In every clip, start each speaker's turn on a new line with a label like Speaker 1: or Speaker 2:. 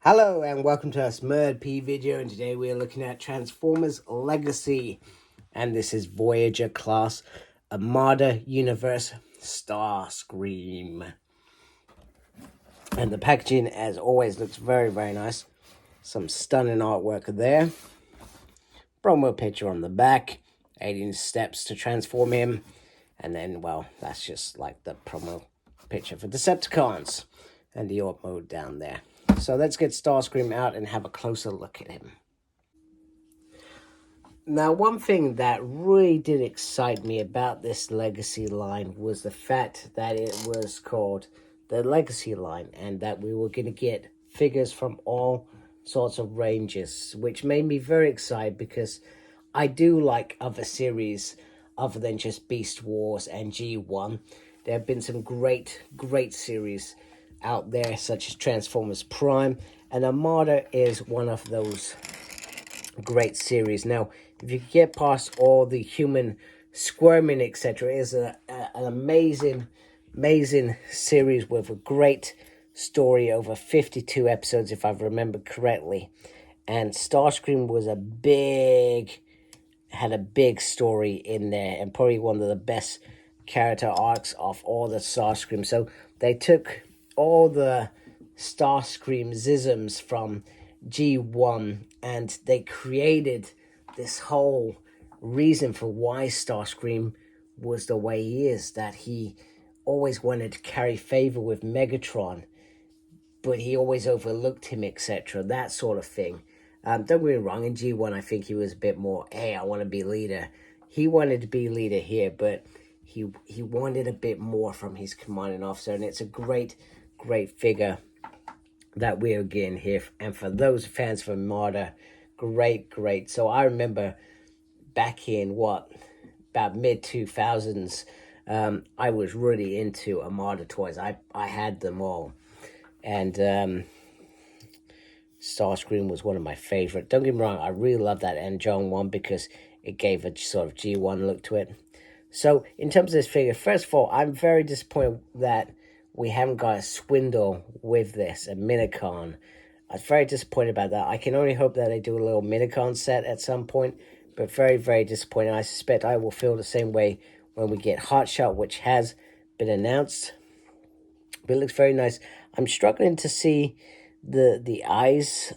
Speaker 1: Hello and welcome to our smerdp video, and today we are looking at Transformers Legacy, and this is Voyager class Armada Universe Starscream. And the packaging, as always, looks very nice. Some stunning artwork there. Promo picture on the back, 18 steps to transform him, and then, well, that's just like the promo picture for Decepticons and the ARC mode down there. So let's get Starscream out and have a closer look at him. Now, one thing that really did excite me about this Legacy line was the fact that it was called the Legacy line and that we were going to get figures from all sorts of ranges, which made me very excited because I do like other series other than just Beast Wars and G1. There have been some great series out there, such as Transformers Prime, and Armada is one of those great series. Now, if you get past all the human squirming, etc., it is an amazing series with a great story, over 52 episodes, if I remember correctly. And Starscream was had a big story in there, and probably one of the best character arcs of all the Starscream. So they took all the Starscream-isms from G1 and they created this whole reason for why Starscream was the way he is, that he always wanted to carry favor with Megatron, but he always overlooked him, etc., that sort of thing. Don't get me wrong, in G1 I think he was a bit more, hey, I want to be leader. He wanted to be leader here, but he wanted a bit more from his commanding officer, and it's a great figure that we're getting here. And for those fans of Armada, great. So I remember back in about mid-2000s, I was really into Armada toys. I had them all, and Starscream was one of my favorite. Don't get me wrong, I really love that N. John one because it gave a sort of G1 look to it. So in terms of this figure, first of all, I'm very disappointed that we haven't got a Swindle with this, a Minicon. I was very disappointed about that. I can only hope that they do a little Minicon set at some point, but very disappointed. I suspect I will feel the same way when we get Hotshot, which has been announced. But it looks very nice. I'm struggling to see the eyes.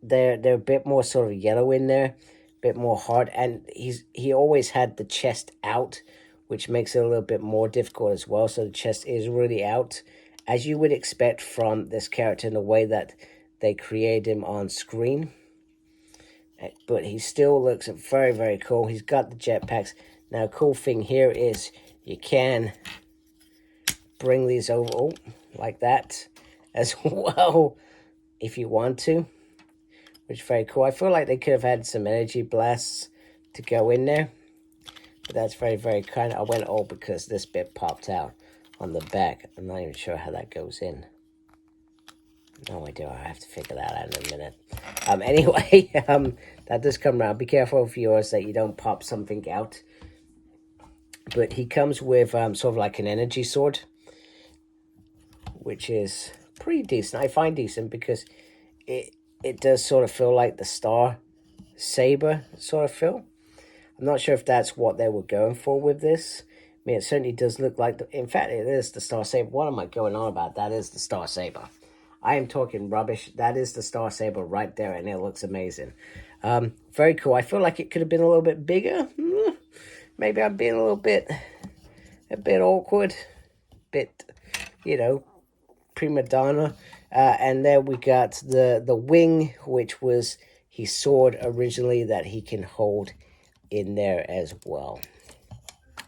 Speaker 1: They're a bit more sort of yellow in there, a bit more hard, and he always had the chest out, which makes it a little bit more difficult as well. So the chest is really out, as you would expect from this character in the way that they create him on screen. But he still looks very cool. He's got the jetpacks. Now, cool thing here is you can bring these over like that as well if you want to, which is very cool. I feel like they could have had some energy blasts to go in there. But that's very kind. I went all because this bit popped out on the back. I'm not even sure how that goes in. No idea. I have to figure that out in a minute. Anyway, that does come around. Be careful, viewers, that you don't pop something out. But he comes with sort of like an energy sword, which is pretty decent. I find decent because it does sort of feel like the Star Saber sort of feel. I'm not sure if that's what they were going for with this. I mean, it certainly does look like... in fact, it is the Star Saber. What am I going on about? That is the Star Saber. I am talking rubbish. That is the Star Saber right there, and it looks amazing. Very cool. I feel like it could have been a little bit bigger. Maybe I'm being a bit awkward. Bit, prima donna. And there we got the wing, which was his sword originally that he can hold in there as well.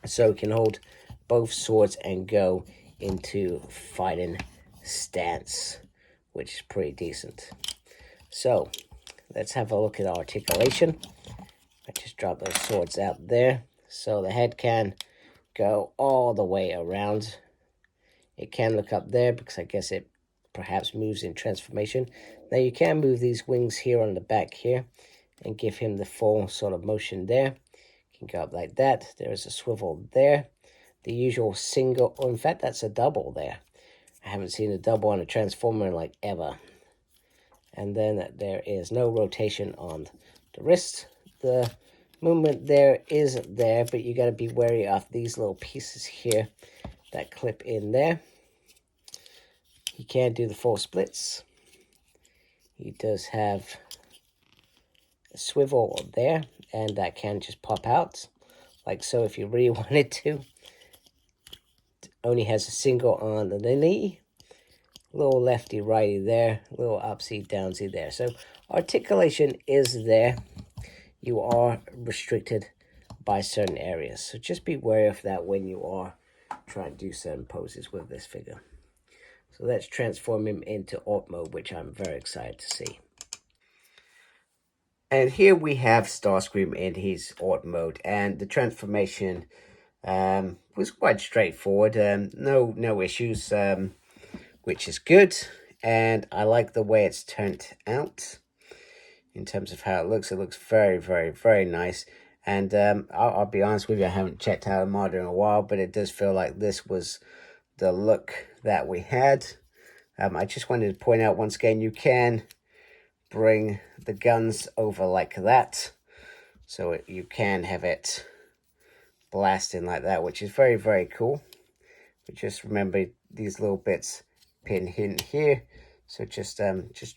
Speaker 1: So he can hold both swords and go into fighting stance, which is pretty decent. So let's have a look at articulation. I just dropped those swords out there. So the head can go all the way around. It can look up there because I guess it perhaps moves in transformation. Now you can move these wings here on the back here and give him the full sort of motion there. You can go up like that. There is a swivel there. The usual single, in fact, that's a double there. I haven't seen a double on a Transformer in like ever. And then there is no rotation on the wrist. The movement there isn't there, but you got to be wary of these little pieces here that clip in there. He can do the full splits. He does have a swivel there, and that can just pop out, like so if you really wanted to. Only has a single on the knee. Little lefty righty there, little upsy downsy there. So articulation is there. You are restricted by certain areas, so just be wary of that when you are trying to do certain poses with this figure. So let's transform him into Alt mode, which I'm very excited to see. And here we have Starscream in his Alt mode, and the transformation was quite straightforward. No issues, which is good. And I like the way it's turned out in terms of how it looks. It looks very, very, very nice. And I'll be honest with you, I haven't checked out Armada in a while, but it does feel like this was the look that we had. I just wanted to point out once again, you can bring the guns over like that. So you can have it blasting like that, which is very, very cool. But just remember these little bits pin in here. So just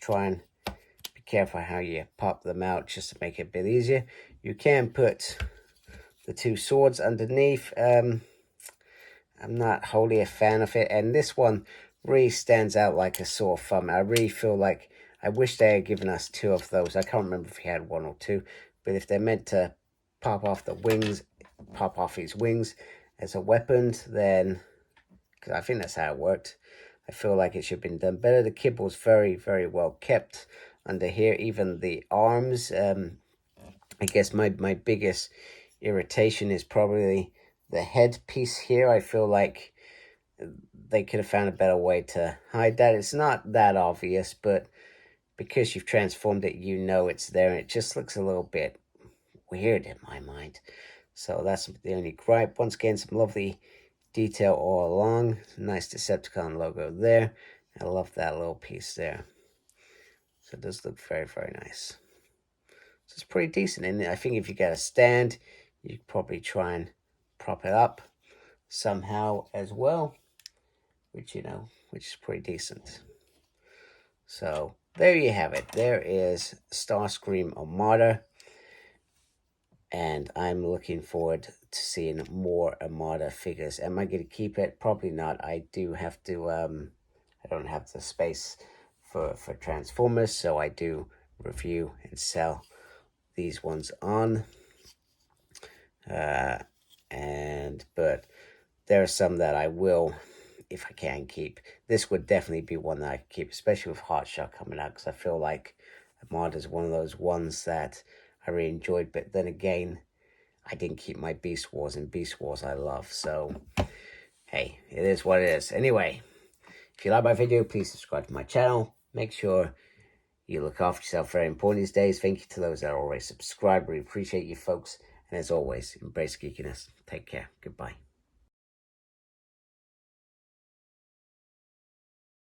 Speaker 1: try and be careful how you pop them out just to make it a bit easier. You can put the two swords underneath. I'm not wholly a fan of it, and this one really stands out like a sore thumb. I really feel like I wish they had given us two of those. I can't remember if we had one or two, but if they're meant to pop off the wings, pop off his wings as a weapon, then, because I think that's how it worked, I feel like it should have been done better. The kibble's very, very well kept under here. Even the arms, I guess my biggest irritation is probably the head piece here. I feel like they could have found a better way to hide that. It's not that obvious, but because you've transformed it, you know it's there, and it just looks a little bit weird in my mind. So that's the only gripe. Once again, some lovely detail all along. Nice Decepticon logo there. I love that little piece there. So it does look very, very nice. So it's pretty decent. And I think if you get a stand, you could probably try and prop it up somehow as well, which is pretty decent. So there you have it. There is Starscream Armada, and I'm looking forward to seeing more Armada figures. Am I going to keep it? Probably not. I do have to, I don't have the space for Transformers, so I do review and sell these ones on. But there are some that I will, if I can, keep. This would definitely be one that I could keep, especially with Hotshot coming out, because I feel like Armada is one of those ones that I really enjoyed. But then again, I didn't keep my Beast Wars, and Beast Wars I love. So, hey, it is what it is. Anyway, if you like my video, please subscribe to my channel. Make sure you look after yourself. Very important these days. Thank you to those that are already subscribed. We appreciate you folks. And as always, embrace geekiness. Take care. Goodbye.